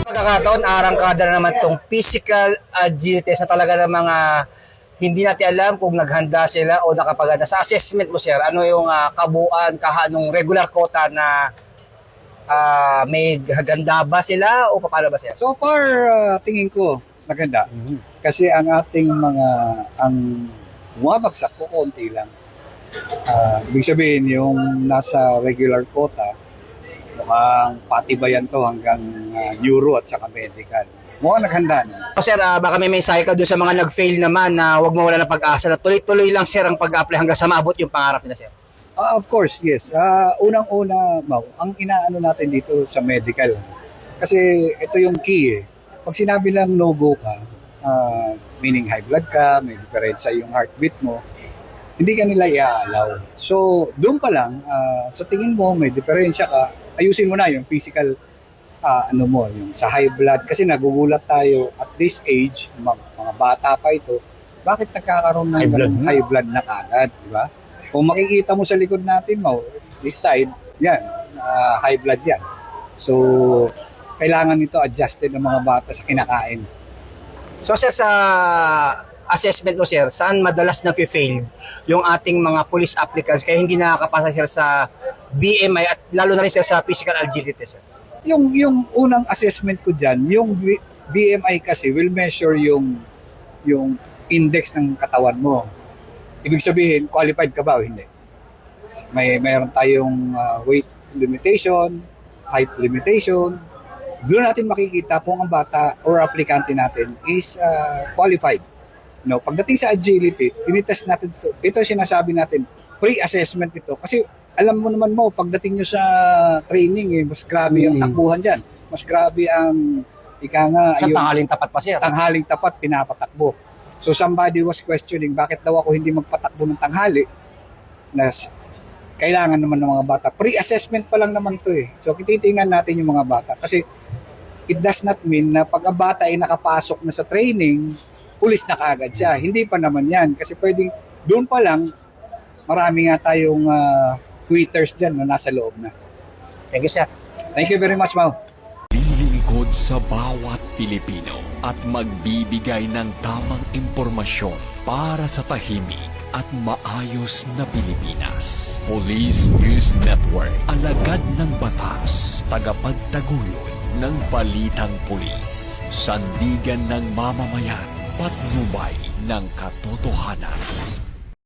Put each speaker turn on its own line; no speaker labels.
Pagkakataon, arangkada na naman tong physical agility sa talaga ng mga hindi natin alam kung naghanda sila o nakapaganda. Sa assessment mo, sir, ano yung kabuuan, nung regular quota na may ganda ba sila o paano ba, sir?
So far, tingin ko maganda. Kasi ang ating ang bumabagsak ko konti lang. Ibig sabihin, yung nasa regular quota, mukhang patibayan to hanggang neuro at saka medical. Mukhang naghanda naman.
Sir, baka may mensahe ka doon sa mga nag-fail naman na huwag mawala ng pag-asa na tuloy-tuloy lang, sir, ang pag-apply hanggang sa maabot yung pangarap nila, sir.
Of course, yes. Unang-una, Mau, ang inaano natin dito sa medical. Kasi ito yung key eh. Pag sinabi lang no-go ka, meaning high blood ka, may diferensya yung heartbeat mo, hindi ka nila i-allow. So, doon pa lang, sa tingin mo, may diferensya ka, ayusin mo na yung physical, yung sa high blood. Kasi nagugulat tayo at this age, mga bata pa ito, bakit nagkakaroon ng high blood na kagad, di ba? Kung makikita mo sa likod natin, this side, yan, high blood yan. So, kailangan nito adjusted ng mga bata sa kinakain.
So, sir, sa assessment mo, sir, saan madalas nag-fail yung ating mga police applicants kaya hindi nakakapasa, sir, sa BMI at lalo na rin, sir, sa physical agility, sir?
Yung unang assessment ko dyan, yung BMI kasi will measure yung index ng katawan mo. Ibig sabihin, qualified ka ba o hindi? Mayroon tayong weight limitation, height limitation. Doon natin makikita kung ang bata or aplikante natin is qualified. No, pagdating sa agility, tinitest natin ito. Ito sinasabi natin, pre-assessment ito. Kasi alam mo naman pagdating nyo sa training, mas grabe ang takbuhan dyan. Mas grabe ang,
sa tanghaling tapat pa, sir.
Tanghaling tapat, pinapatakbo. So somebody was questioning, bakit daw ako hindi magpatakbo ng tanghali? Kailangan naman ng mga bata. Pre-assessment pa lang naman to eh. So titingnan natin yung mga bata. Kasi it does not mean na pag ang bata ay nakapasok na sa training, pulis na kaagad siya. Hindi pa naman yan. Kasi pwedeng doon pa lang, marami nga tayong quitters dyan na nasa loob na.
Thank you, sir.
Thank you very much, Mau.
Lilingkod sa bawat Pilipino at magbibigay ng tamang impormasyon para sa tahimik at maayos na Pilipinas. Police News Network, alagad ng batas, tagapagtaguyod ng balitang pulis, sandigan ng mamamayan, patnubay ng katotohanan.